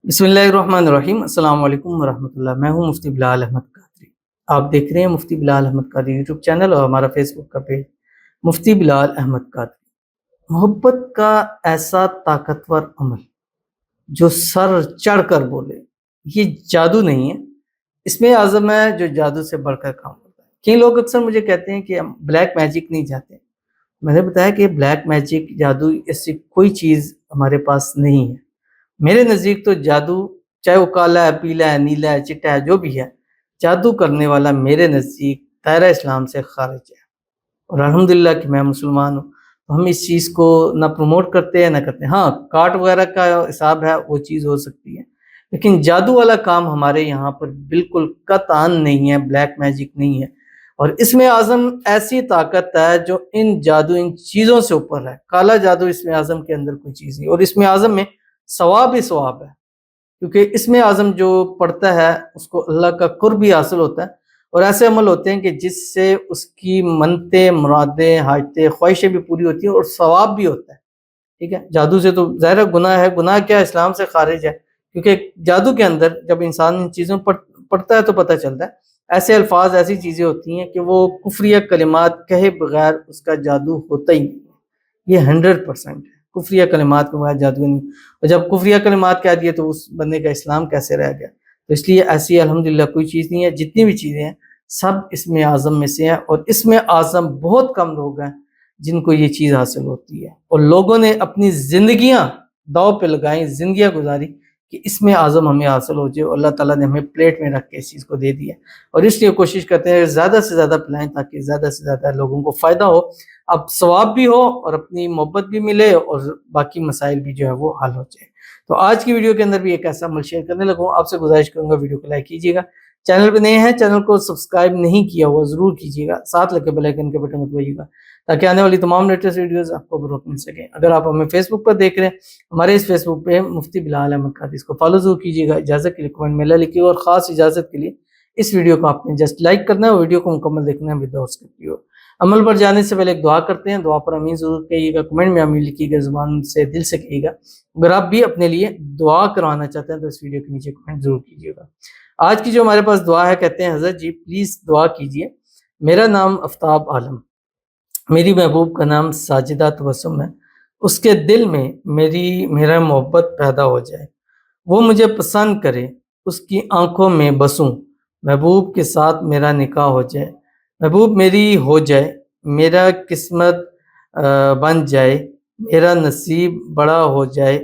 बिस्मिल्लाहिर्रहमानिर्रहीम। अस्सलाम वालेकुम वरहमतुल्लाह। मैं हूं मुफ्ती बिलाल अहमद कादरी। आप देख रहे हैं मुफ्ती बिलाल अहमद कादरी यूट्यूब चैनल और हमारा फेसबुक का पेज मुफ्ती बिलाल अहमद कादरी। मोहब्बत का ऐसा ताकतवर अमल जो सर चढ़ कर बोले, ये जादू नहीं है, इसमें आज़म है जो जादू से बढ़कर काम करता है। कई लोग अक्सर मुझे कहते हैं कि हम ब्लैक मैजिक नहीं चाहते। मैंने बताया कि ब्लैक मैजिक, जादू, ऐसी कोई चीज़ हमारे पास नहीं है। मेरे नज़दीक तो जादू, चाहे वो काला है, पीला है, नीला है, चिट्टा है, जो भी है, जादू करने वाला मेरे नज़दीक दायरा इस्लाम से खारिज है। और अल्हम्दुलिल्लाह कि मैं मुसलमान हूँ, तो हम इस चीज़ को ना प्रमोट करते हैं ना करते हैं। हाँ, काट वगैरह का हिसाब है, वो चीज़ हो सकती है, लेकिन जादू वाला काम हमारे यहाँ पर बिल्कुल कतई नहीं है, ब्लैक मैजिक नहीं है। और इसमें आज़म ऐसी ताकत है जो इन जादू, इन चीज़ों से ऊपर है। काला जादू इसमें आज़म के अंदर कोई चीज़ नहीं, और इसमें आज़म में सवाब ही सवाब है, क्योंकि इसमें आज़म जो पढ़ता है उसको अल्लाह का कुर्ब भी हासिल होता है। और ऐसे अमल होते हैं कि जिससे उसकी मन्नतें, मुरादें, हाजतें, ख्वाहिशें भी पूरी होती हैं और सवाब भी होता है। ठीक है, जादू से तो ज़ाहिर है गुनाह है, गुनाह क्या, इस्लाम से खारिज है, क्योंकि जादू के अंदर जब इंसान इन चीज़ों पर पढ़ता है तो पता चलता है, ऐसे अल्फाज, ऐसी चीज़ें होती हैं कि वो कुफ्रिया कलिमात कहे बगैर उसका जादू होता ही नहीं है। ये 100% है, कुफ्रिया कलिमात के बगैर जादू नहीं। और जब कुफ्रिया कलिमात कह दिए तो उस बंदे का इस्लाम कैसे रह गया। तो इसलिए ऐसी अल्हम्दुलिल्लाह कोई चीज़ नहीं है। जितनी भी चीज़ें हैं सब इसमें आज़म में से हैं, और इसमें आज़म बहुत कम लोग हैं जिनको ये चीज़ हासिल होती है। और लोगों ने अपनी ज़िंदगियाँ दाँव पे लगाई, ज़िंदगियाँ गुजारी कि इसमें आज़म हमें हासिल हो जाए, और अल्लाह ताला ने हमें प्लेट में रख के इस चीज़ को दे दिया। और इसलिए कोशिश करते हैं ज़्यादा से ज़्यादा फैलाएँ ताकि ज़्यादा से ज़्यादा लोगों को फ़ायदा हो, अब सवाब भी हो और अपनी मोहब्बत भी मिले और बाकी मसाइल भी जो है वो हल हो जाए। तो आज की वीडियो के अंदर भी एक ऐसा अमल शेयर करने लगा हूँ। आपसे गुज़ारिश करूँगा वीडियो को लाइक कीजिएगा। चैनल पे नए हैं, चैनल को सब्सक्राइब नहीं किया हुआ ज़रूर कीजिएगा, साथ लगे बेल आइकन के बटन को दबाइएगा ताकि आने वाली तमाम लेटेस्ट वीडियोज़ आपको बर वक्त मिल सकें। अगर आप हमें फेसबुक पर देख रहे हैं, हमारे इस फेसबुक पे मुफ्ती बिलाल अहमद कादरी, इसको फॉलो ज़रूर कीजिएगा। इजाज़त के लिए कमेंट में ला लिखिएगा, और ख़ास इजाज़त के लिए इस वीडियो को आपने जस्ट लाइक करना है और वीडियो को मुकम्मल देखना है विदाउट स्किप। अमल पर जाने से पहले एक दुआ करते हैं, दुआ पर आमीन ज़रूर कहिएगा, कमेंट में आमीन लिखिएगा, ज़ुबान से दिल से कहिएगा। अगर आप भी अपने लिए दुआ करवाना चाहते हैं तो इस वीडियो के नीचे कमेंट ज़रूर कीजिएगा। आज की जो हमारे पास दुआ है, कहते हैं हज़रत जी प्लीज़ दुआ कीजिए, मेरा नाम आफ्ताब आलम, मेरी महबूब का नाम साजिदा तबस्सुम है, उसके दिल में मेरा मोहब्बत पैदा हो जाए, वो मुझे पसंद करे, उसकी आंखों में बसूं, महबूब के साथ मेरा निकाह हो जाए, महबूब मेरी हो जाए, मेरा किस्मत बन जाए, मेरा नसीब बड़ा हो जाए,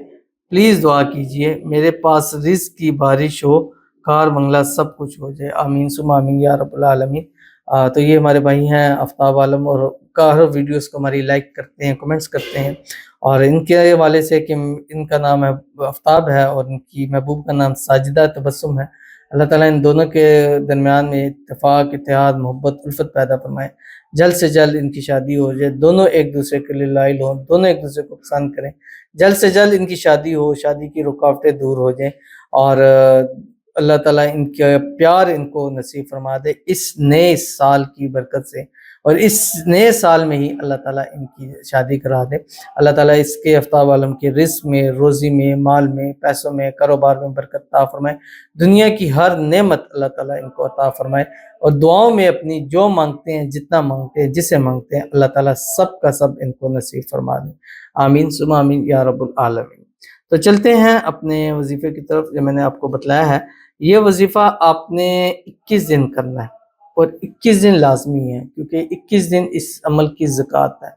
प्लीज़ दुआ कीजिए, मेरे पास रिज़्क़ की बारिश हो, कार बंगला सब कुछ हो जाए, आमीन सुम्मा आमीन या रब्बुल आलमीन। तो ये हमारे भाई हैं आफ्ताब आलम, और हर वीडियोस को हमारी लाइक करते हैं, कमेंट्स करते हैं, और इनके हवाले से कि इनका नाम है आफ्ताब है और इनकी महबूब का नाम साजिदा तबस्सुम है। अल्लाह ताला इन दोनों के दरमियान में इत्तेफाक, इत्तेहाद, मोहब्बत, उल्फत पैदा फरमाए। जल्द से जल्द इनकी शादी हो जाए, दोनों एक दूसरे के लिए लाइल हों, दोनों एक दूसरे को पसंद करें, जल्द से जल्द इनकी शादी हो, शादी की रुकावटें दूर हो जाएँ, और अल्लाह ताला इनका प्यार इनको नसीब फरमा दे इस नए साल की बरकत से, और इस नए साल में ही अल्लाह ताला इनकी शादी करा दे। अल्लाह ताला इसके आफ्ताब आलम के रिज़्क़ में, रोज़ी में, माल में, पैसों में, कारोबार में बरकत अता फरमाए। दुनिया की हर नेमत अल्लाह ताला इनको अता फरमाए, और दुआओं में अपनी जो मांगते हैं, जितना मांगते हैं, जिसे मांगते हैं, अल्लाह ताला सब का सब इनको नसीब फरमा दे। आमीन सुम्मा आमीन या रब्बुल आलमीन। तो चलते हैं अपने वजीफ़े की तरफ। जो मैंने आपको बतलाया है, ये वजीफ़ा आपने 21 दिन करना है, और 21 दिन लाज़मी है, क्योंकि 21 दिन इस अमल की ज़कात है।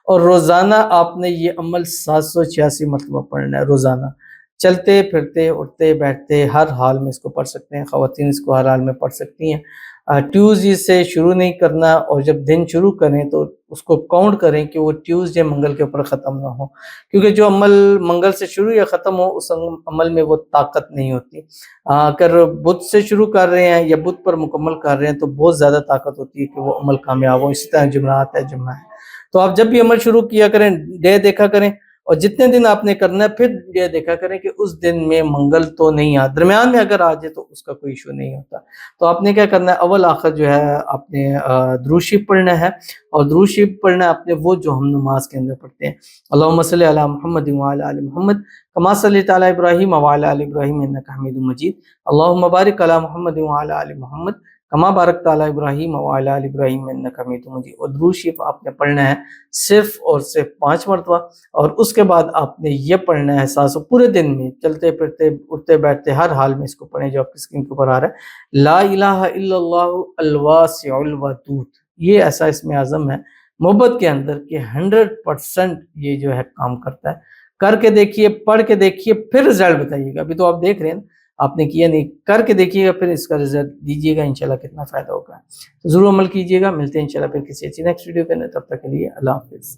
और रोज़ाना आपने ये अमल 786 मरतबा पढ़ना है रोज़ाना। चलते फिरते, उठते बैठते, हर हाल में इसको पढ़ सकते हैं। ख़वातीन इसको हर हाल में पढ़ सकती हैं। ट्यूसडे से शुरू नहीं करना, और जब दिन शुरू करें तो उसको काउंट करें कि वो ट्यूसडे मंगल के ऊपर ख़त्म ना हो, क्योंकि जो अमल मंगल से शुरू या ख़त्म हो उस अमल में वो ताकत नहीं होती। अगर बुध से शुरू कर रहे हैं या बुध पर मुकम्मल कर रहे हैं तो बहुत ज़्यादा ताकत होती है कि वो अमल कामयाब हो। इसी तरह जुमरात है, जुम्मा है। तो आप जब भी अमल शुरू किया करें, डे देखा करें, اور جتنے دن آپ نے کرنا ہے پھر یہ دیکھا کریں کہ اس دن میں منگل تو نہیں آ، درمیان میں اگر آ جائے تو اس کا کوئی ایشو نہیں ہوتا۔ تو آپ نے کیا کرنا ہے، اول آخر جو ہے آپ نے درود شریف پڑھنا ہے، اور درود شریف پڑھنا ہے آپ نے وہ جو ہم نماز کے اندر پڑھتے ہیں، اللہم صلی علی محمد وعلی آل محمد کما صلیت علی ابراہیم وعلی آل ابراہیم انک حمید مجید، اللہم بارک علی محمد وعلی آل محمد کما بارکت علی ابراہیم وعلی آل ابراہیم انک حمید مجید۔ اور درود شریف آپ نے پڑھنا ہے صرف اور صرف 5 مرتبہ، اور اس کے بعد آپ نے یہ پڑھنا ہے ساتھ پورے دن میں، چلتے پھرتے اٹھتے بیٹھتے ہر حال میں اس کو پڑھیں جو آپ کی اسکرین کے اوپر آ رہا ہے، لا الہ الا اللہ الواسع الودود۔ یہ ایسا اسم اعظم ہے محبت کے اندر کہ 100% یہ جو ہے کام کرتا ہے۔ کر کے دیکھیے، پڑھ کے دیکھیے، پھر رزلٹ بتائیے گا۔ ابھی تو آپ دیکھ رہے ہیں، آپ نے کیا نہیں، کر کے دیکھیے گا پھر اس کا رزلٹ دیجیے گا، انشاءاللہ کتنا فائدہ ہوگا۔ ضرور عمل کیجیے گا۔ ملتے ہیں انشاءاللہ پھر کسی اچھی نیکسٹ ویڈیو کے اندر، تب تک کے لیے اللہ حافظ۔